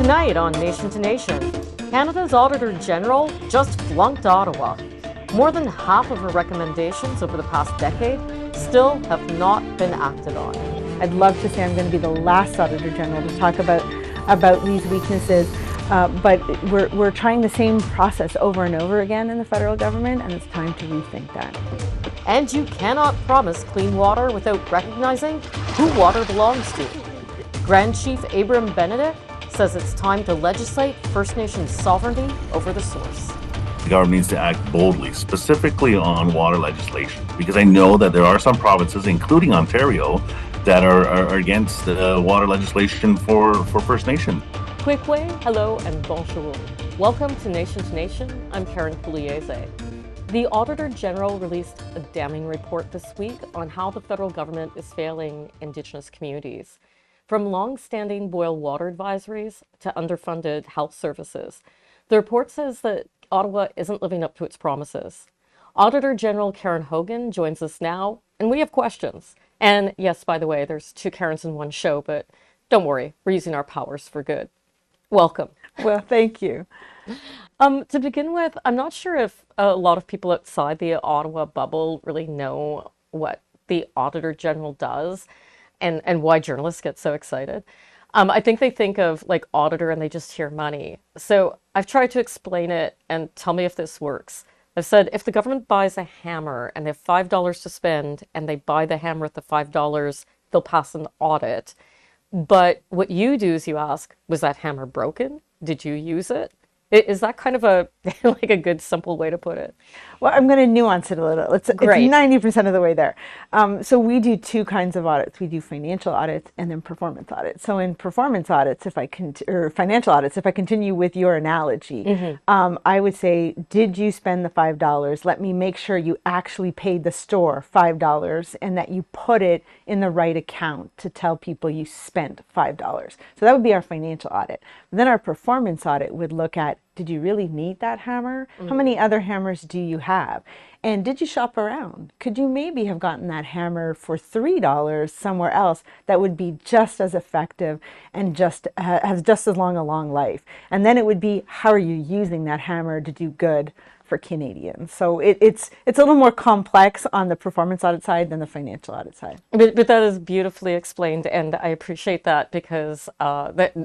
Tonight on Nation to Nation, Canada's Auditor General just flunked Ottawa. More than half of her recommendations over the past decade still have not been acted on. I'd love to say I'm going to be the last Auditor General to talk about these weaknesses, but we're trying the same process over and over again in the federal government, and it's time to rethink that. And you cannot promise clean water without recognizing who water belongs to. Grand Chief Abram Benedict says it's time to legislate First Nations sovereignty over the source. The government needs to act boldly, specifically on water legislation, because I know that there are some provinces, including Ontario, that are against water legislation for First Nation. Quick way, hello, and bonjour. Welcome to Nation. I'm Karen Pugliese. The Auditor General released a damning report this week on how the federal government is failing Indigenous communities. From long-standing boil water advisories to underfunded health services, the report says that Ottawa isn't living up to its promises. Auditor General Karen Hogan joins us now, and we have questions. And yes, by the way, there's two Karens in one show, but don't worry, we're using our powers for good. Welcome. Well, thank you. To begin with, I'm not sure if a lot of people outside the Ottawa bubble really know what the Auditor General does and why journalists get so excited. I think they think of like auditor and they just hear money. So I've tried to explain it and tell me if this works. I've said if the government buys a hammer and they have $5 to spend and they buy the hammer at the $5, they'll pass an audit. But what you do is you ask, was that hammer broken? Did you use it? Is that kind of a like a good simple way to put it? Well, I'm going to nuance it a little. It's 90% of the way there. So we do two kinds of audits. We do financial audits and then performance audits. So in performance audits, or financial audits, if I continue with your analogy, I would say, did you spend the $5? Let me make sure you actually paid the store $5 and that you put it in the right account to tell people you spent $5. So that would be our financial audit. Then our performance audit would look at, did you really need that hammer? How many other hammers do you have? And did you shop around? Could you maybe have gotten that hammer for $3 somewhere else that would be just as effective and has just as long a long life? And then it would be, how are you using that hammer to do good for Canadians? So it's a little more complex on the performance audit side than the financial audit side. But that is beautifully explained, and I appreciate that because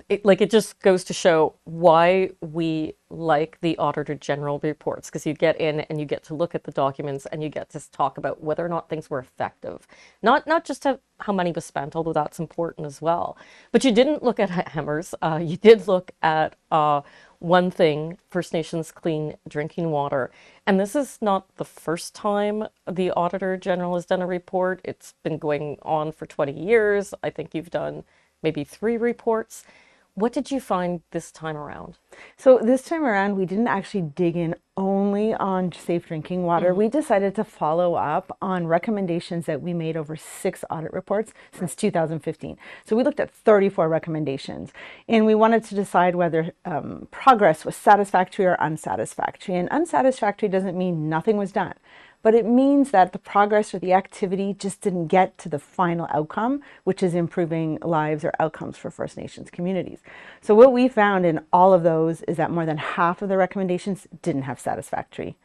it just goes to show why we like the Auditor General reports, because you get in and you get to look at the documents and you get to talk about whether or not things were effective. Not just how money was spent, although that's important as well. But you didn't look at hammers. You did look at one thing, First Nations clean drinking water. And this is not the first time the Auditor General has done a report. It's been going on for 20 years. I think you've done maybe 3 reports. What did you find this time around? So this time around, we didn't actually dig in only on safe drinking water. We decided to follow up on recommendations that we made over 6 audit reports since 2015. So we looked at 34 recommendations, and we wanted to decide whether progress was satisfactory or unsatisfactory. And unsatisfactory doesn't mean nothing was done, but it means that the progress or the activity just didn't get to the final outcome, which is improving lives or outcomes for First Nations communities. So what we found in all of those is that more than half of the recommendations didn't have satisfactory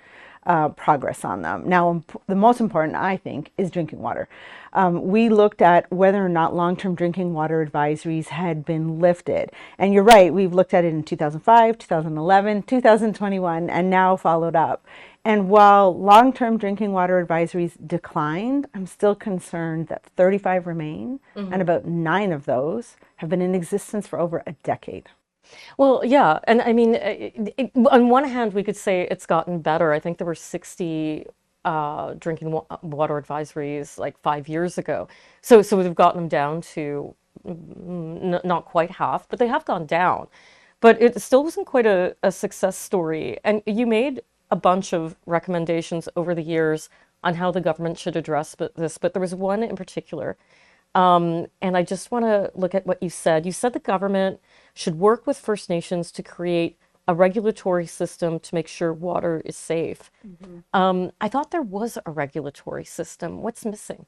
progress on them. Now, the most important, I think, is drinking water. We looked at whether or not long-term drinking water advisories had been lifted. And you're right, we've looked at it in 2005, 2011, 2021, and now followed up. And while long-term drinking water advisories declined, I'm still concerned that 35 remain, and about 9 of those have been in existence for over a decade. Well, yeah. And I mean, on one hand, we could say it's gotten better. I think there were 60 drinking water advisories like 5 years ago. So we've gotten them down to not quite half, but they have gone down. But it still wasn't quite a success story. And you made a bunch of recommendations over the years on how the government should address this, but there was one in particular. And I just want to look at what you said. You said the government should work with First Nations to create a a regulatory system to make sure water is safe. I thought there was a regulatory system. What's missing?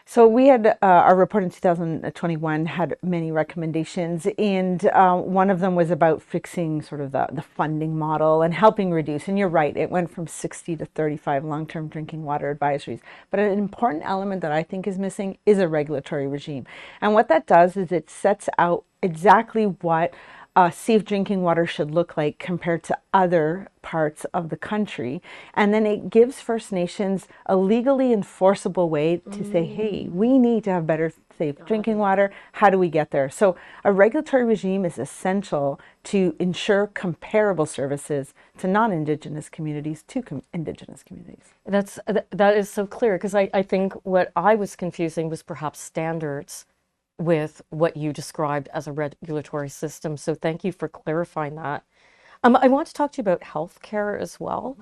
So we had our report in 2021 had many recommendations, and one of them was about fixing sort of the funding model and helping reduce. And you're right, it went from 60 to 35 long-term drinking water advisories. But an important element that I think is missing is a regulatory regime. And what that does is it sets out exactly what safe drinking water should look like compared to other parts of the country. And then it gives First Nations a legally enforceable way to say, hey, we need to have better safe drinking water. How do we get there? So a regulatory regime is essential to ensure comparable services to non-Indigenous communities to Indigenous communities. That is so clear, because I think what I was confusing was perhaps standards with what you described as a regulatory system. So thank you for clarifying that. I want to talk to you about healthcare as well.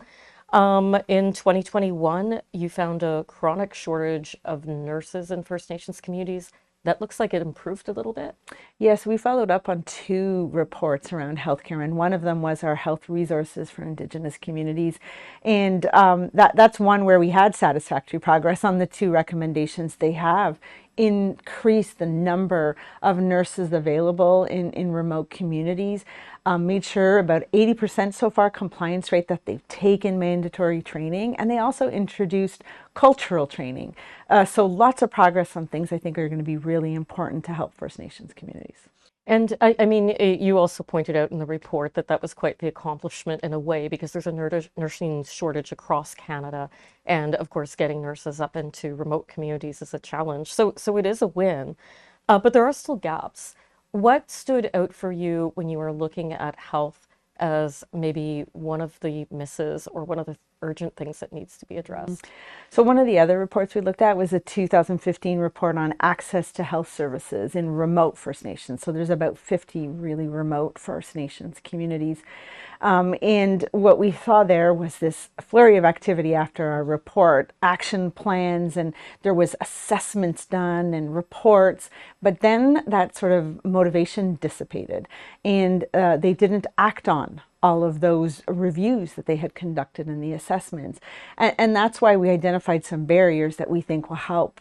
In 2021, you found a chronic shortage of nurses in First Nations communities. That looks like it improved a little bit. Yes, we followed up on 2 reports around healthcare, and one of them was our health resources for Indigenous communities. And that's one where we had satisfactory progress on the 2 recommendations. They have increased the number of nurses available in remote communities, made sure about 80% so far compliance rate that they've taken mandatory training, and they also introduced cultural training. So lots of progress on things I think are going to be really important to help First Nations communities. And I mean, you also pointed out in the report that that was quite the accomplishment in a way, because there's a nursing shortage across Canada. And of course, getting nurses up into remote communities is a challenge. So it is a win, but there are still gaps. What stood out for you when you were looking at health as maybe one of the misses or one of the urgent things that needs to be addressed? So one of the other reports we looked at was a 2015 report on access to health services in remote First Nations. So there's about 50 really remote First Nations communities. And what we saw there was this flurry of activity after our report, action plans, and there was assessments done and reports, but then that sort of motivation dissipated, and they didn't act on all of those reviews that they had conducted in the assessments. And that's why we identified some barriers that we think will help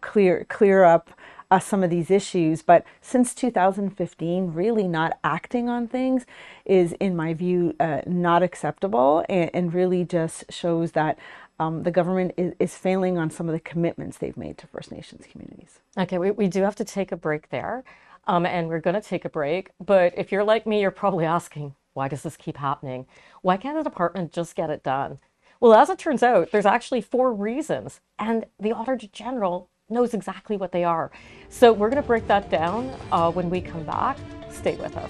clear up some of these issues. But since 2015, really not acting on things is, in my view, not acceptable, and really just shows that the government is failing on some of the commitments they've made to First Nations communities. Okay, we do have to take a break there, and we're going to take a break. But if you're like me, you're probably asking, why does this keep happening? Why can't the department just get it done? Well, as it turns out, there's actually 4 reasons, and the Auditor General knows exactly what they are. So we're going to break that down when we come back. Stay with us.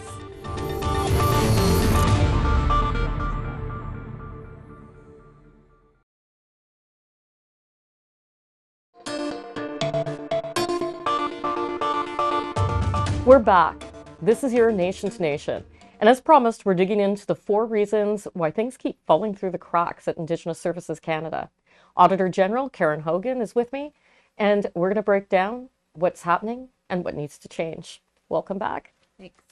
We're back. This is your Nation to Nation. And as promised, we're digging into the 4 reasons why things keep falling through the cracks at Indigenous Services Canada. Auditor General Karen Hogan is with me, and we're going to break down what's happening and what needs to change. Welcome back. Thanks.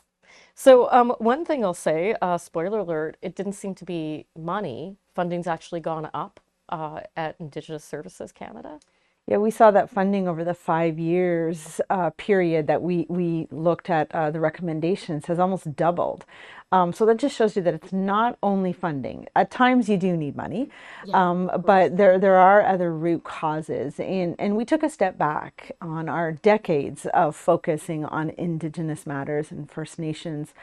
So one thing I'll say, spoiler alert, it didn't seem to be money. Funding's actually gone up at Indigenous Services Canada. Yeah, we saw that funding over the 5 years period that we looked at the recommendations has almost doubled. So that just shows you that it's not only funding. At times you do need money, but there are other root causes. And we took a step back on our decades of focusing on Indigenous matters and First Nations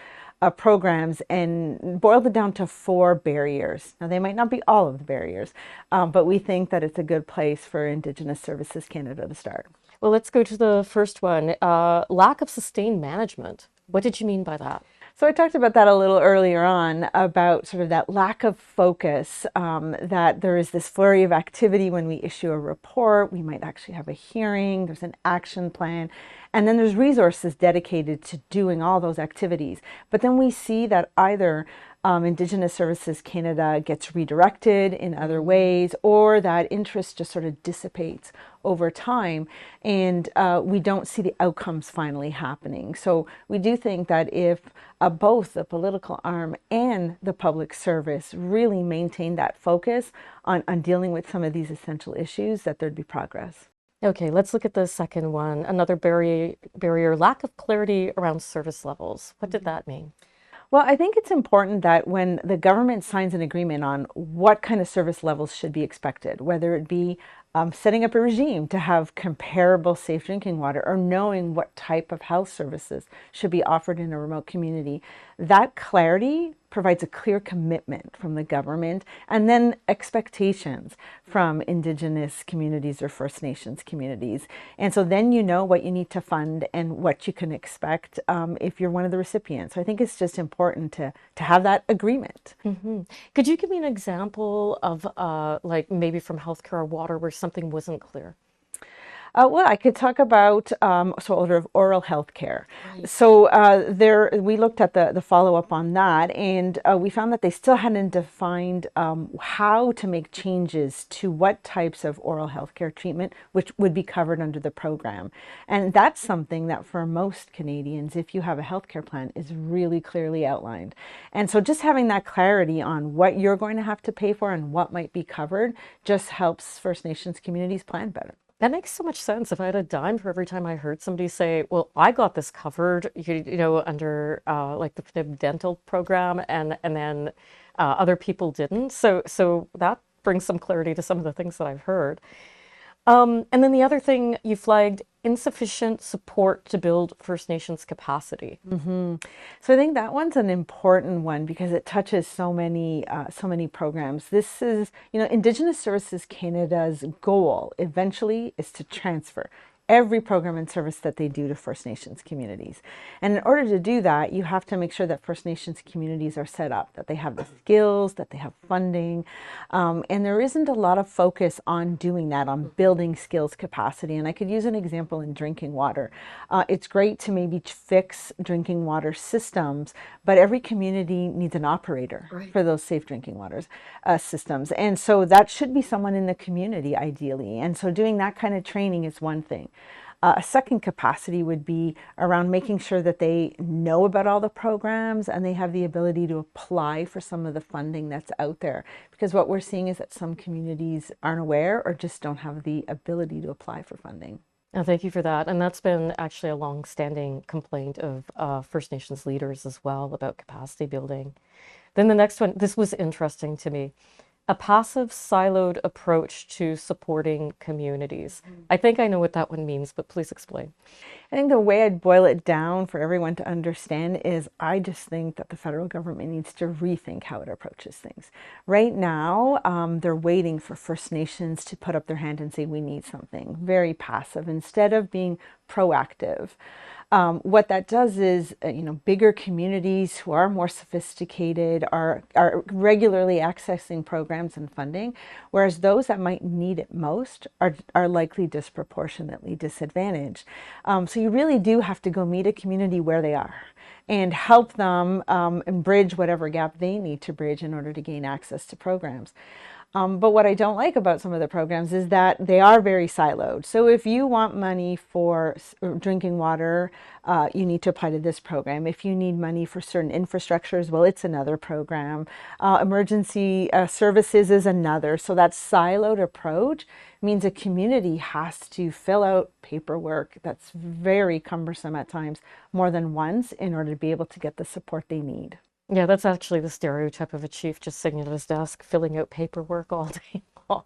programs, and boiled it down to 4 barriers. Now, they might not be all of the barriers, but we think that it's a good place for Indigenous Services Canada to start. Well, let's go to the first one. Lack of sustained management. What did you mean by that? So I talked about that a little earlier on, about sort of that lack of focus, that there is this flurry of activity when we issue a report. We might actually have a hearing, there's an action plan, and then there's resources dedicated to doing all those activities. But then we see that either Indigenous Services Canada gets redirected in other ways, or that interest just sort of dissipates over time, and we don't see the outcomes finally happening. So we do think that if both the political arm and the public service really maintain that focus on dealing with some of these essential issues, that there'd be progress. Okay, let's look at the second one. Another barrier, lack of clarity around service levels. What did that mean? Well, I think it's important that when the government signs an agreement on what kind of service levels should be expected, whether it be setting up a regime to have comparable safe drinking water or knowing what type of health services should be offered in a remote community, that clarity provides a clear commitment from the government and then expectations from Indigenous communities or First Nations communities. And so then you know what you need to fund and what you can expect if you're one of the recipients. So I think it's just important to have that agreement. Could you give me an example of like maybe from healthcare or water where something wasn't clear? Well, I could talk about sort of oral health care. Right. So we looked at the follow-up on that, and we found that they still hadn't defined how to make changes to what types of oral health care treatment which would be covered under the program. And that's something that for most Canadians, if you have a healthcare plan, is really clearly outlined. And so just having that clarity on what you're going to have to pay for and what might be covered just helps First Nations communities plan better. That makes so much sense. If I had a dime for every time I heard somebody say, well, I got this covered, you know, under like the dental program, and then other people didn't. So that brings some clarity to some of the things that I've heard. And then the other thing you flagged, insufficient support to build First Nations capacity. So I think that one's an important one because it touches so many programs. This is, you know, Indigenous Services Canada's goal eventually is to transfer every program and service that they do to First Nations communities. And in order to do that, you have to make sure that First Nations communities are set up, that they have the skills, that they have funding. And there isn't a lot of focus on doing that, on building skills capacity. And I could use an example in drinking water. It's great to maybe fix drinking water systems, but every community needs an operator for those safe drinking waters systems. And so that should be someone in the community, ideally. And so doing that kind of training is one thing. A second capacity would be around making sure that they know about all the programs and they have the ability to apply for some of the funding that's out there. Because what we're seeing is that some communities aren't aware or just don't have the ability to apply for funding. Oh, thank you for that. And that's been actually a long-standing complaint of First Nations leaders as well about capacity building. Then the next one, this was interesting to me. A passive, siloed approach to supporting communities. I think I know what that one means, but please explain. I think the way I'd boil it down for everyone to understand is I just think that the federal government needs to rethink how it approaches things. Right now, they're waiting for First Nations to put up their hand and say, we need something. Very passive, instead of being proactive. What that does is, bigger communities who are more sophisticated are regularly accessing programs and funding, whereas those that might need it most are likely disproportionately disadvantaged. So you really do have to go meet a community where they are and help them and bridge whatever gap they need to bridge in order to gain access to programs. But what I don't like about some of the programs is that they are very siloed. So if you want money for drinking water, you need to apply to this program. If you need money for certain infrastructures, well, it's another program. Emergency services is another. So that siloed approach means a community has to fill out paperwork that's very cumbersome at times more than once in order to be able to get the support they need. Yeah, that's actually the stereotype of a chief just sitting at his desk, filling out paperwork all day long.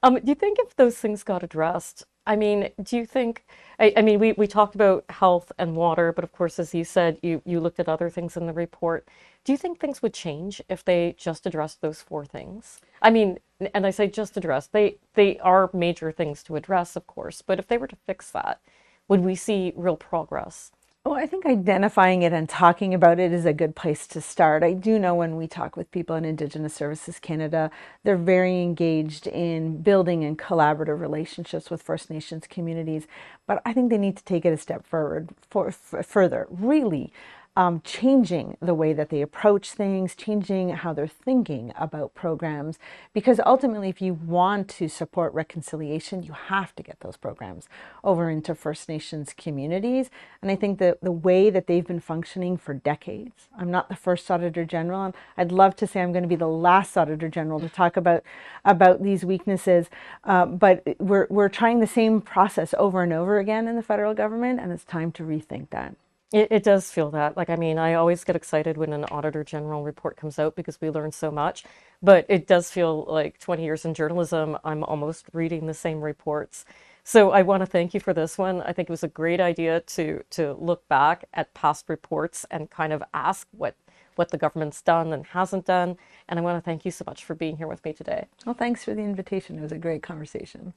Do you think if those things got addressed, I mean, do you think, we talked about health and water, but of course, as you said, you looked at other things in the report. Do you think things would change if they just addressed those four things? I mean, and I say just address, they are major things to address, of course, but if they were to fix that, would we see real progress? Well, I think identifying it and talking about it is a good place to start. I do know when we talk with people in Indigenous Services Canada, they're very engaged in building and collaborative relationships with First Nations communities. But I think they need to take it a step forward, further, really changing the way that they approach things, changing how they're thinking about programs. Because ultimately, if you want to support reconciliation, you have to get those programs over into First Nations communities. And I think that the way that they've been functioning for decades, I'm not the first Auditor General, and I'd love to say I'm going to be the last Auditor General to talk about these weaknesses, but we're trying the same process over and over again in the federal government, and it's time to rethink that. It does feel that. Like, I mean, I always get excited when an Auditor General report comes out because we learn so much. But it does feel like 20 years in journalism, I'm almost reading the same reports. So I want to thank you for this one. I think it was a great idea to look back at past reports and kind of ask what the government's done and hasn't done. And I want to thank you so much for being here with me today. Well, thanks for the invitation. It was a great conversation.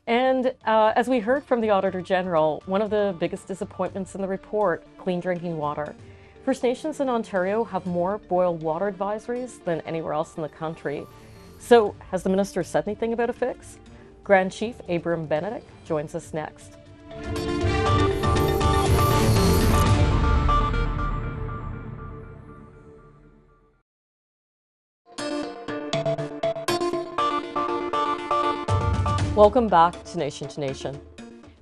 And as we heard from the Auditor General, one of the biggest disappointments in the report, clean drinking water. First Nations in Ontario have more boil water advisories than anywhere else in the country. So has the minister said anything about a fix? Grand Chief Abram Benedict joins us next. Welcome back to Nation to Nation.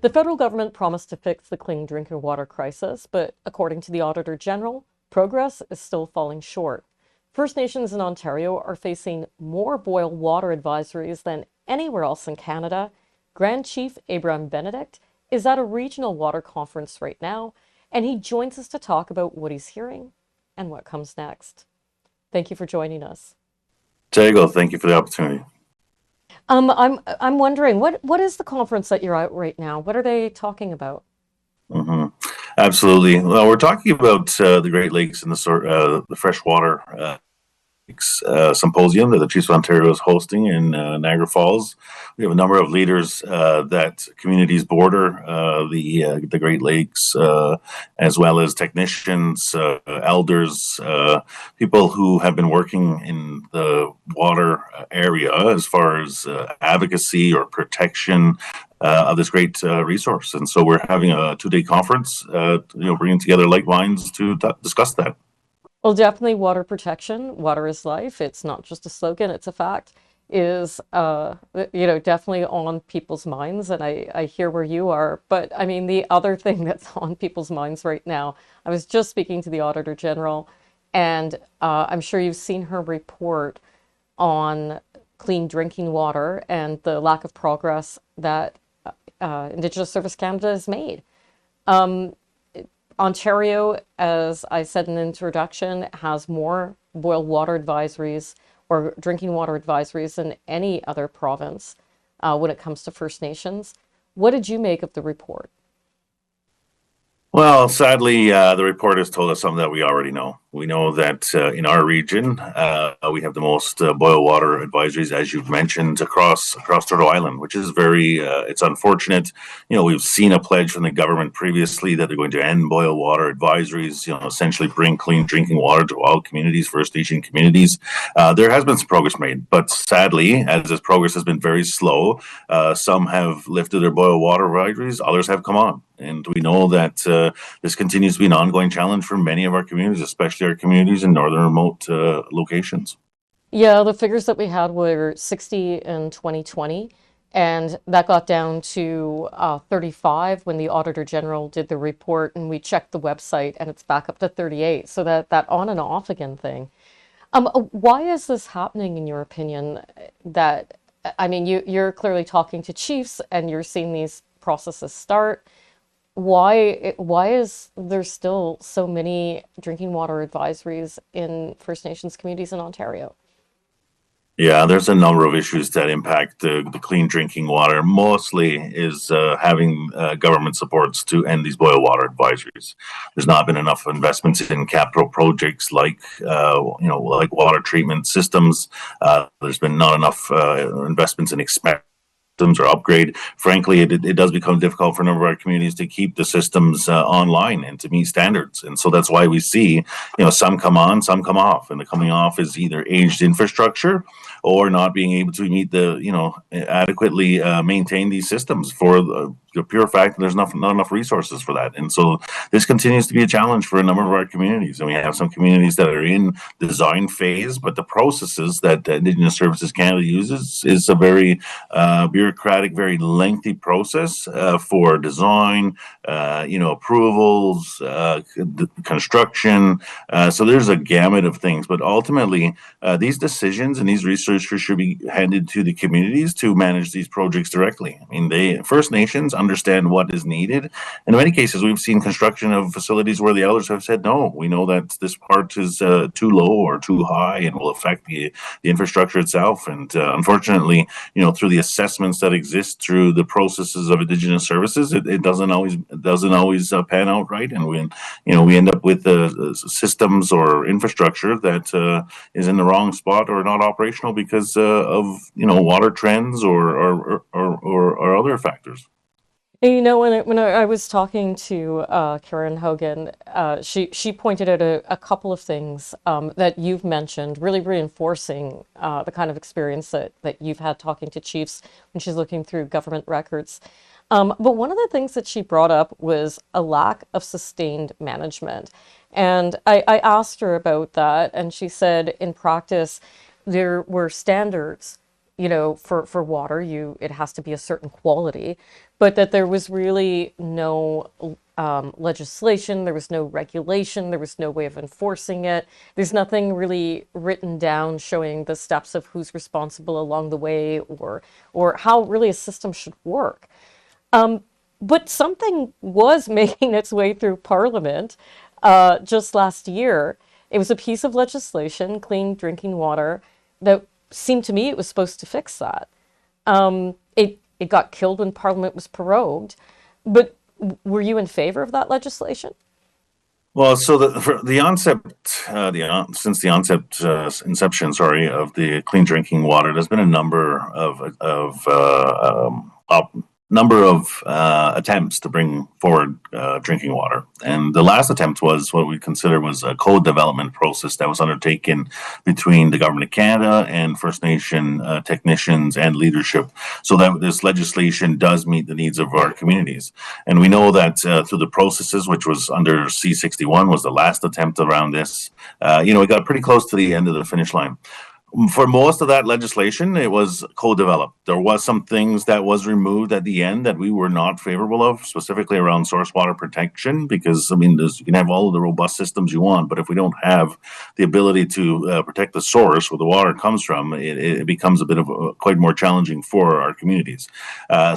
The federal government promised to fix the clean drinking water crisis, but according to the Auditor General, progress is still falling short. First Nations in Ontario are facing more boil water advisories than anywhere else in Canada. Grand Chief Abram Benedict is at a regional water conference right now, and he joins us to talk about what he's hearing and what comes next. Thank you for joining us. Diego, thank you for the opportunity. I'm wondering, what is the conference that you're at right now? What are they talking about? Mm-hmm. Absolutely. Well, we're talking about the Great Lakes and the freshwater symposium that the Chiefs of Ontario is hosting in Niagara Falls. We have a number of leaders that communities border the Great Lakes, as well as technicians, elders, people who have been working in the water area as far as advocacy or protection of this great resource. And so we're having a 2-day conference, bringing together like minds to discuss that. Well, definitely water protection, water is life. It's not just a slogan, it's a fact, is, definitely on people's minds. And I hear where you are. But I mean, the other thing that's on people's minds right now, I was just speaking to the Auditor General, and I'm sure you've seen her report on clean drinking water and the lack of progress that Indigenous Service Canada has made. Ontario, as I said in the introduction, has more boil water advisories or drinking water advisories than any other province when it comes to First Nations. What did you make of the report? Well, sadly, the report has told us something that we already know. We know that in our region, we have the most boil water advisories, as you've mentioned, across Turtle Island, which is very, it's unfortunate. We've seen a pledge from the government previously that they're going to end boil water advisories, essentially bring clean drinking water to all communities, First Nation communities. There has been some progress made, but sadly, as this progress has been very slow, some have lifted their boil water advisories, others have come on. And we know that this continues to be an ongoing challenge for many of our communities, especially our communities in northern remote locations. Yeah, the figures that we had were 60 in 2020, and that got down to 35 when the Auditor General did the report, and we checked the website, and it's back up to 38. So that on and off again thing. Why is this happening, in your opinion? That, I mean, you're clearly talking to chiefs, and you're seeing these processes start. Why is there still so many drinking water advisories in First Nations communities in Ontario? Yeah, there's a number of issues that impact the clean drinking water. Mostly is having government supports to end these boil water advisories. There's not been enough investments in capital projects like water treatment systems. There's been not enough investments in or upgrade. Frankly, it does become difficult for a number of our communities to keep the systems online and to meet standards. And so that's why we see, some come on, some come off. And the coming off is either aged infrastructure or not being able to meet adequately maintain these systems for the pure fact that there's not enough resources for that. And so this continues to be a challenge for a number of our communities. And we have some communities that are in design phase, but the processes that Indigenous Services Canada uses is a very bureaucratic, very lengthy process for design, approvals, construction. So there's a gamut of things, but ultimately these decisions and these researchers should be handed to the communities to manage these projects directly. I mean, First Nations understand what is needed. In many cases, we've seen construction of facilities where the elders have said, no, we know that this part is too low or too high and will affect the infrastructure itself. And unfortunately, through the assessments that exist through the processes of Indigenous services, it doesn't always pan out right, and we end up with systems or infrastructure that is in the wrong spot or not operational because of water trends or other factors. And, when I was talking to Karen Hogan, she pointed out a couple of things that you've mentioned, really reinforcing the kind of experience that you've had talking to chiefs when she's looking through government records. But one of the things that she brought up was a lack of sustained management. And I asked her about that, and she said in practice there were standards, for water, it has to be a certain quality, but that there was really no legislation, there was no regulation, there was no way of enforcing it. There's nothing really written down showing the steps of who's responsible along the way or how really a system should work. But something was making its way through Parliament just last year. It was a piece of legislation, Clean Drinking Water, that seemed to me it was supposed to fix that. It got killed when Parliament was prorogued. But were you in favor of that legislation? Well, so since the inception, of the clean drinking water, there's been a number of attempts to bring forward drinking water. And the last attempt was what we consider was a code development process that was undertaken between the Government of Canada and First Nation technicians and leadership, so that this legislation does meet the needs of our communities. And we know that through the processes, which was under C61, was the last attempt around this, it got pretty close to the end of the finish line. For most of that legislation, it was co-developed. There was some things that was removed at the end that we were not favorable of, specifically around source water protection, because, you can have all of the robust systems you want, but if we don't have the ability to protect the source where the water comes from, it becomes a bit of quite more challenging for our communities.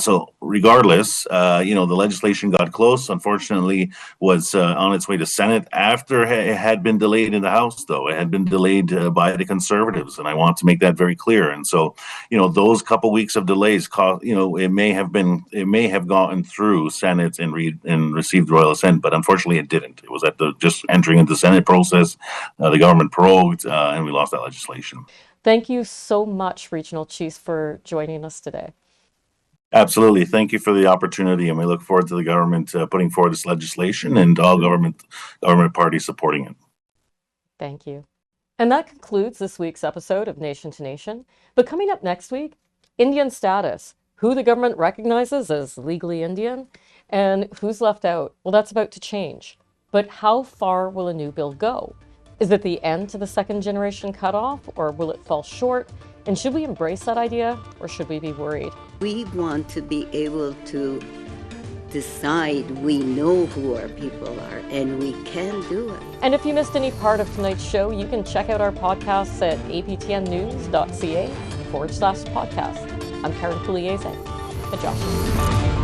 So regardless, the legislation got close. Unfortunately, was on its way to Senate after it had been delayed in the House, though. It had been delayed by the Conservatives. And I want to make that very clear. And so, those couple weeks of delays, it may have gotten through Senate and received royal assent, but unfortunately it didn't. It was at just entering into the Senate process, the government prorogued, and we lost that legislation. Thank you so much, Regional Chiefs, for joining us today. Absolutely. Thank you for the opportunity, and we look forward to the government putting forward this legislation and all government parties supporting it. Thank you. And that concludes this week's episode of Nation to Nation. But coming up next week, Indian status, who the government recognizes as legally Indian, and who's left out. Well, that's about to change. But how far will a new bill go? Is it the end to the second generation cutoff, or will it fall short? And should we embrace that idea, or should we be worried? We want to be able to decide we know who our people are, and we can do it. And if you missed any part of tonight's show, you can check out our podcasts at aptnnews.ca/podcast. I'm Karen Pugliese. Adjust.